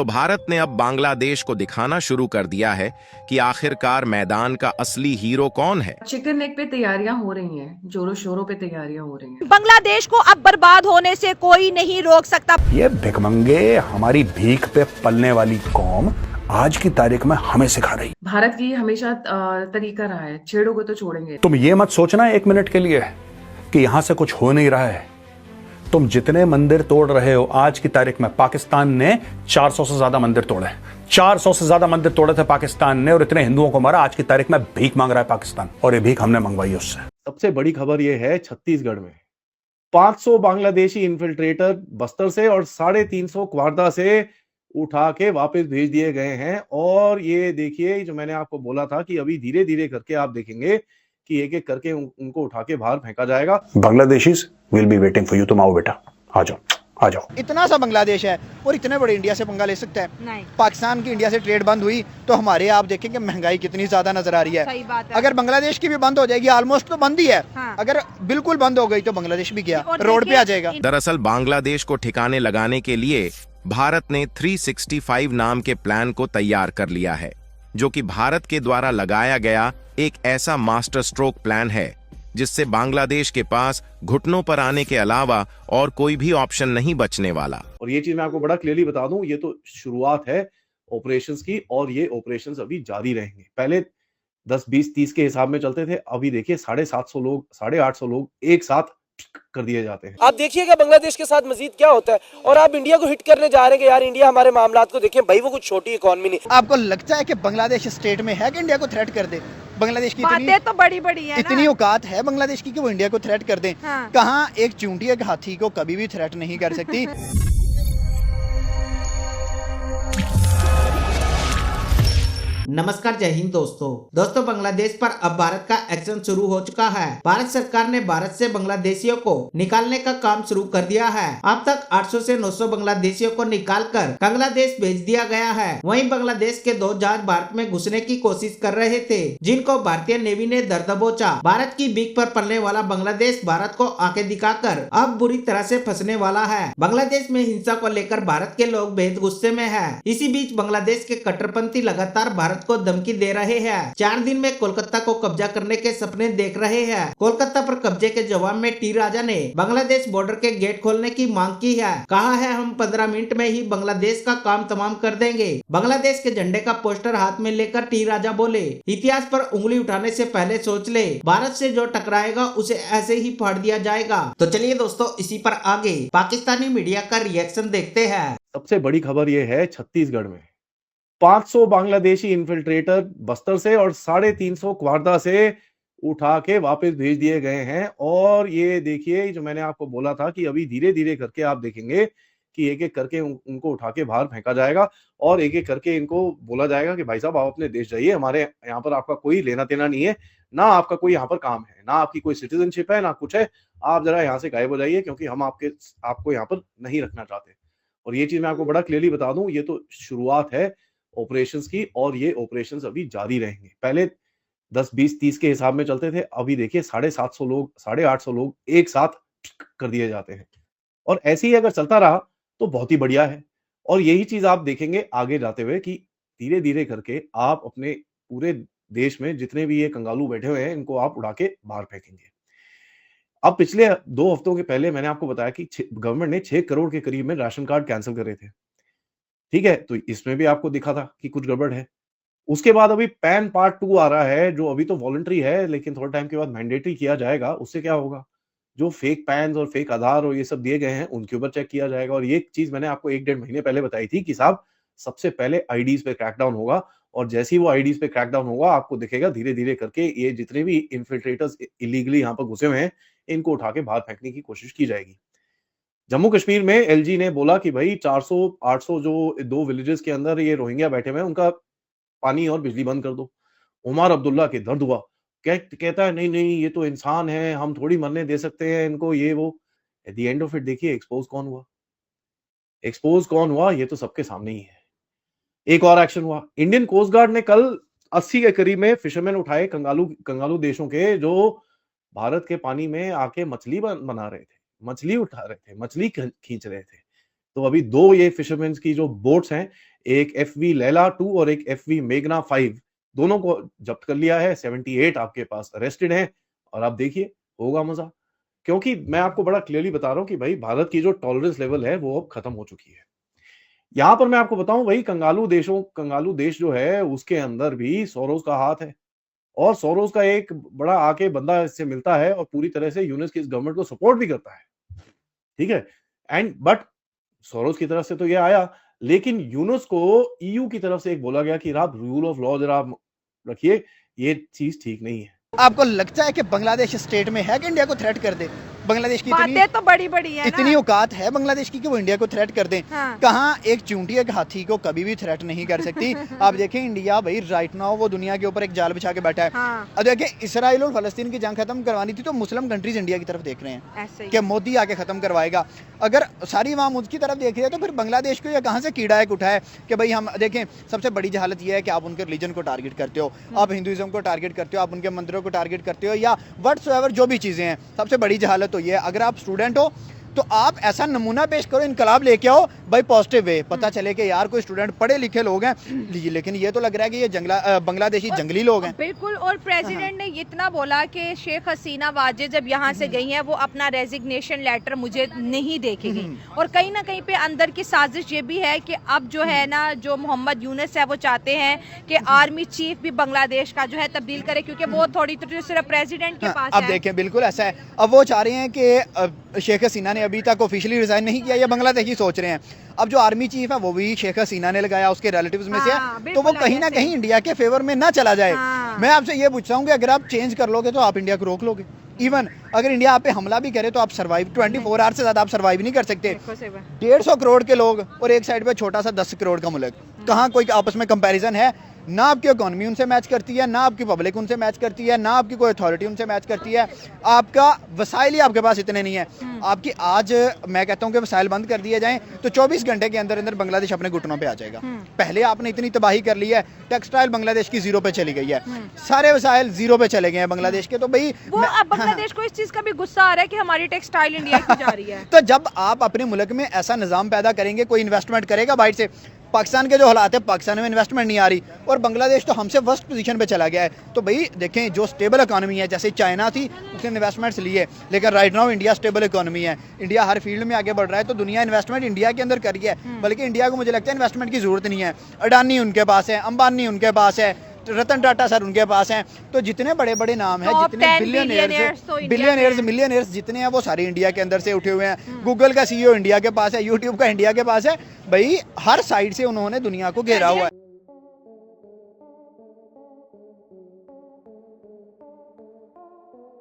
तो भारत ने अब बांग्लादेश को दिखाना शुरू कर दिया है कि आखिरकार मैदान का असली हीरो कौन है। चिकन नेक पे तैयारियां हो रही हैं, जोरों शोरों पे तैयारियां हो रही हैं। बांग्लादेश को अब बर्बाद होने से कोई नहीं रोक सकता। ये भिखमंगे हमारी भीख पे पलने वाली कौम आज की तारीख में हमें सिखा रही। भारत की हमेशा तरीका रहा है, छेड़ोगे तो छोड़ेंगे। तुम ये मत सोचना एक मिनट के लिए कि यहां से कुछ हो नहीं रहा है। तुम जितने मंदिर तोड़ रहे हो, आज की तारीख में पाकिस्तान ने 400 से ज्यादा मंदिर तोड़े। 400 से ज्यादा मंदिर तोड़े थे पाकिस्तान ने, और इतने हिंदुओं को मारा। आज की तारीख में भीख मांग रहा है पाकिस्तान, और ये भीख हमने मंगवाई उससे। सबसे बड़ी खबर यह है, छत्तीसगढ़ में 500 बांग्लादेशी इन्फिल्ट्रेटर बस्तर से और 350 क्वारदा से उठा के वापस भेज दिए गए हैं। और ये देखिए, जो मैंने आपको बोला था कि अभी धीरे धीरे करके आप देखेंगे कि एक एक करके उनको उठा के बाहर फेंका जाएगा। Bangladeshis will be waiting for you. तुम आओ बेटा, आ जाओ आ जाओ। इतना सा बांग्लादेश है और इतने बड़े इंडिया से पंगा ले सकता है? नहीं। पाकिस्तान की इंडिया से ट्रेड बंद हुई तो हमारे आप देखेंगे महंगाई कितनी ज्यादा नजर आ रही है। सही बात है। अगर बांग्लादेश की भी बंद हो जाएगी, ऑलमोस्ट तो बंद ही है। हाँ। अगर बिल्कुल बंद हो गई तो बांग्लादेश भी गया, और रोड पे आ जाएगा। दरअसल बांग्लादेश को ठिकाने लगाने के लिए भारत ने 365 नाम के प्लान को तैयार कर लिया है, जो कि भारत के द्वारा लगाया गया एक ऐसा मास्टर स्ट्रोक प्लान है जिससे बांग्लादेश के पास घुटनों पर आने के अलावा और कोई भी ऑप्शन नहीं बचने वाला। और ये चीज मैं आपको बड़ा क्लियरली बता दूं, ये तो शुरुआत है ऑपरेशंस की, और ये ऑपरेशंस अभी जारी रहेंगे। पहले 10, 20, 30 के हिसाब में चलते थे, अभी देखिए 750 लोग, 850 लोग एक साथ कर दिए जाते हैं। आप देखिएगा बांग्लादेश के साथ मजीद क्या होता है, और आप इंडिया को हिट करने जा रहे हैं कि यार इंडिया हमारे मामलात को देखिए। भाई वो कुछ छोटी इकॉनमी नहीं। आपको लगता है कि बांग्लादेश स्टेट में है कि इंडिया को थ्रेट कर दे? बांग्लादेश की बातें तो बड़ी बड़ी है इतनी औकात है बांग्लादेश की कि वो इंडिया को थ्रेट कर दें? हाँ। कहाँ एक चूंटी एक हाथी को कभी भी थ्रेट नहीं कर सकती। नमस्कार, जय हिंद दोस्तों बांग्लादेश पर अब भारत का एक्शन शुरू हो चुका है। भारत सरकार ने भारत से बांग्लादेशियों को निकालने का काम शुरू कर दिया है। अब तक 800 से 900 बांग्लादेशियों को निकालकर बांग्लादेश भेज दिया गया है। वहीं बांग्लादेश के 2 जहाज भारत में घुसने की कोशिश कर रहे थे, जिनको भारतीय नेवी ने दर दबोचा। भारत की बीक पर पलने वाला बांग्लादेश भारत को आंखें दिखाकर अब बुरी तरह से फंसने वाला है। बांग्लादेश में हिंसा को लेकर भारत के लोग बेहद गुस्से में है। इसी बीच बांग्लादेश के कट्टरपंथी लगातार भारत को धमकी दे रहे हैं। 4 दिन में कोलकाता को कब्जा करने के सपने देख रहे हैं। कोलकाता पर कब्जे के जवाब में टी राजा ने बांग्लादेश बॉर्डर के गेट खोलने की मांग की है। कहा है हम 15 मिनट में ही बांग्लादेश का काम तमाम कर देंगे। बांग्लादेश के झंडे का पोस्टर हाथ में लेकर टी राजा बोले, इतिहास पर उंगली उठाने से पहले सोच ले, भारत से जो टकराएगा उसे ऐसे ही फाड़ दिया जाएगा। तो चलिए दोस्तों, इसी पर आगे पाकिस्तानी मीडिया का रिएक्शन देखते हैं। सबसे बड़ी खबर यह है, छत्तीसगढ़ में 500 बांग्लादेशी इन्फिल्ट्रेटर बस्तर से और 350 क्वारदा से उठा के वापस भेज दिए गए हैं। और ये देखिए, जो मैंने आपको बोला था कि अभी धीरे धीरे करके आप देखेंगे कि एक एक करके उनको उठा के बाहर फेंका जाएगा, और एक एक करके इनको बोला जाएगा कि भाई साहब आप अपने देश जाइए, हमारे यहाँ पर आपका कोई लेना देना नहीं है, ना आपका कोई यहाँ पर काम है, ना आपकी कोई सिटीजनशिप है, ना कुछ है। आप जरा यहाँ से गायब हो जाइए, क्योंकि हम आपको यहाँ पर नहीं रखना चाहते। और ये चीज मैं आपको बड़ा क्लियरली बता दूं, ये तो शुरुआत है ऑपरेशंस की, और ये ऑपरेशंस अभी जारी रहेंगे। पहले 10, 20, 30 के हिसाब में चलते थे, अभी देखिए 750 लोग, 850 लोग एक साथ कर दिए जाते हैं। और ऐसे ही अगर चलता रहा तो बहुत ही बढ़िया है। और यही चीज आप देखेंगे आगे जाते हुए कि धीरे धीरे करके आप अपने पूरे देश में जितने भी ये कंगालू बैठे हुए हैं, इनको आप उड़ा के बाहर फेंकेंगे। अब पिछले 2 हफ्तों के पहले मैंने आपको बताया कि गवर्नमेंट ने 6 करोड़ के करीब में राशन कार्ड कैंसिल करे थे। ठीक है, तो इसमें भी आपको दिखा था कि कुछ गड़बड़ है। उसके बाद अभी पैन पार्ट 2 आ रहा है, जो अभी तो वॉलंटरी है, लेकिन थोड़े टाइम के बाद मैंडेटरी किया जाएगा। उससे क्या होगा, जो फेक पैन और फेक आधार और ये सब दिए गए हैं, उनके ऊपर चेक किया जाएगा। और ये चीज मैंने आपको 1 डेढ़ महीने पहले बताई थी कि साहब सबसे पहले आईडीज पे क्रैकडाउन होगा, और जैसे ही वो आईडीज पे क्रैकडाउन होगा, आपको दिखेगा धीरे धीरे करके ये जितने भी इन्फिल्ट्रेटर्स इलीगली यहाँ पर घुसे हुए हैं, इनको उठा के बाहर फेंकने की कोशिश की जाएगी। जम्मू कश्मीर में एलजी ने बोला कि भाई 400-800 जो 2 विलेजेस के अंदर ये रोहिंग्या बैठे हुए हैं, उनका पानी और बिजली बंद कर दो। उमर अब्दुल्ला के दर्द हुआ, कहता है नहीं नहीं, ये तो इंसान है, हम थोड़ी मरने दे सकते हैं इनको, ये वो। At the end of it देखिए एक्सपोज कौन हुआ, ये तो सबके सामने ही है। एक और एक्शन हुआ, इंडियन कोस्ट गार्ड ने कल 80 के करीब में फिशरमैन उठाए, कंगालू देशों के, जो भारत के पानी में आके मछली बना रहे थे, मछली उठा रहे थे, मछली खींच रहे थे। तो अभी 2 ये फिशरमैन की जो बोट्स हैं, एक FV लैला 2 और एक FV मेघना 5, दोनों को जब्त कर लिया है। 78 आपके पास अरेस्टेड हैं और आप देखिए होगा मजा, क्योंकि मैं आपको बड़ा क्लियरली बता रहा हूं कि भाई भारत की जो टॉलरेंस लेवल है वो अब खत्म हो चुकी है। यहां पर मैं आपको बताऊं, भाई कंगालू देश जो है उसके अंदर भी सोरोस का हाथ है, और सोरोस का एक बड़ा आके बंदा इससे मिलता है और पूरी तरह से यूनिस की इस गवर्नमेंट को सपोर्ट भी करता है, ठीक है। एंड बट सोरोस की तरफ से तो ये आया, लेकिन यूनुस को EU की तरफ से एक बोला गया कि आप रूल ऑफ लॉ जरा रखिए, ये चीज ठीक नहीं है। आपको लगता है कि बांग्लादेश स्टेट में है कि इंडिया को थ्रेट कर दे? बांग्लादेश की बातें तो बड़ी बड़ी है इतनी ना। औकात है बांग्लादेश की कि वो इंडिया को थ्रेट कर दें? हाँ। कहाँ एक चूंटी एक हाथी को कभी भी थ्रेट नहीं कर सकती। आप देखें इंडिया भाई राइट नाउ वो दुनिया के ऊपर एक जाल बिछा के बैठा है। हाँ। अब देखें इसराइल और फलस्तीन की जंग खत्म करवानी थी तो मुस्लिम कंट्रीज इंडिया की तरफ देख रहे हैं ऐसे ही। कि मोदी आके खत्म करवाएगा। अगर सारी अवाम उसकी तरफ देख रही है तो फिर बांग्लादेश को ये कहाँ से कीड़ा एक उठा है कि भाई हम देखें। सबसे बड़ी जहालत यह है कि आप उनके रिलीजन को टारगेट करते हो, आप हिंदुइज्म को टारगेट करते हो, आप उनके मंदिरों को टारगेट करते हो या व्हाट्सएवर जो भी चीज़ें हैं। सबसे बड़ी जहालत तो ये है, अगर आप स्टूडेंट हो तो आप ऐसा नमूना पेश करो, इनकलाब लेके आओ भाई पॉजिटिव वे, पता चले कि यार कोई स्टूडेंट पढ़े लिखे लोग हैं, लेकिन ये तो लग रहा है कि ये बांग्लादेशी जंगली लोग हैं। बिल्कुल। और प्रेसिडेंट ने इतना बोला कि शेख हसीना वाजिद जब यहाँ से गई हैं वो अपना रेजिग्नेशन लेटर मुझे नहीं देखेगी। और कहीं ना कहीं पे अंदर की साजिश ये भी है कि अब जो है ना जो मोहम्मद यूनुस है वो चाहते हैं कि आर्मी चीफ भी बांग्लादेश का जो है तब्दील करे, क्योंकि वो थोड़ी तो सिर्फ प्रेसिडेंट के पास अब है। देखें बिल्कुल ऐसा है। अब वो चाह रहे हैं कि शेख हसीना ने अभी तक ऑफिशियली रिजाइन नहीं किया, या बांग्लादेशी सोच रहे हैं। अब जो आर्मी चीफ है वो भी शेख हसीना ने लगाया, उसके रिलेटिव्स में से हाँ, है, तो वो कहीं ना कहीं इंडिया के फेवर में ना चला जाए। हाँ। मैं आपसे ये पूछता हूँ कि अगर आप चेंज कर लोगे तो आप इंडिया को रोक लोगे? इवन अगर इंडिया आप पे हमला भी करे तो आप सर्वाइव 24 आवर से ज्यादा आप सर्वाइव नहीं कर सकते। 150 करोड़ के लोग और एक साइड पे छोटा सा 10 करोड़ का मुल्क, कहाँ कोई आपस में कंपैरिजन है? ना आपकी इकोनॉमी उनसे मैच करती है, ना आपकी पब्लिक उनसे मैच करती है, ना आपकी कोई अथॉरिटी उनसे मैच करती है। आपका वसाइल ही आपके पास इतने नहीं है। आपकी आज मैं कहता हूँ कि वसाइल बंद कर दिए जाएं तो 24 घंटे के अंदर अंदर बांग्लादेश अपने घुटनों पे आ जाएगा। पहले आपने इतनी तबाही कर ली है, टेक्सटाइल बांग्लादेश की 0 पे चली गई है, सारे वसाइल 0 पे चले गए हैं बांग्लादेश के। तो भाई वो अब बांग्लादेश को इस चीज का भी गुस्सा आ रहा है कि हमारी टेक्सटाइल इंडिया की जा रही है। तो जब आप अपने मुल्क में ऐसा निज़ाम पैदा करेंगे, कोई इन्वेस्टमेंट करेगा बाहर से। पाकिस्तान के जो हालात है, पाकिस्तान में इन्वेस्टमेंट नहीं आ रही और बांग्लादेश तो हमसे फर्स्ट पोजीशन पे चला गया है। तो भाई देखें जो स्टेबल इकोनॉमी है, जैसे चाइना थी उसने इन्वेस्टमेंट्स लिए, लेकिन right now India stable economy है, इंडिया हर फील्ड में आगे बढ़ रहा है। तो दुनिया इन्वेस्टमेंट इंडिया के अंदर कर रही है, बल्कि इंडिया को मुझे लगता है इन्वेस्टमेंट की जरूरत नहीं है। अडानी उनके पास है, अंबानी उनके पास है, रतन टाटा सर उनके पास हैं। तो जितने बड़े बड़े नाम हैं, जितने बिलियनियर्स मिलियनियर्स जितने हैं वो सारे इंडिया के अंदर से उठे हुए हैं। गूगल का CEO इंडिया के पास है, यूट्यूब का इंडिया के पास है। भाई हर साइड से उन्होंने दुनिया को घेरा हुआ है।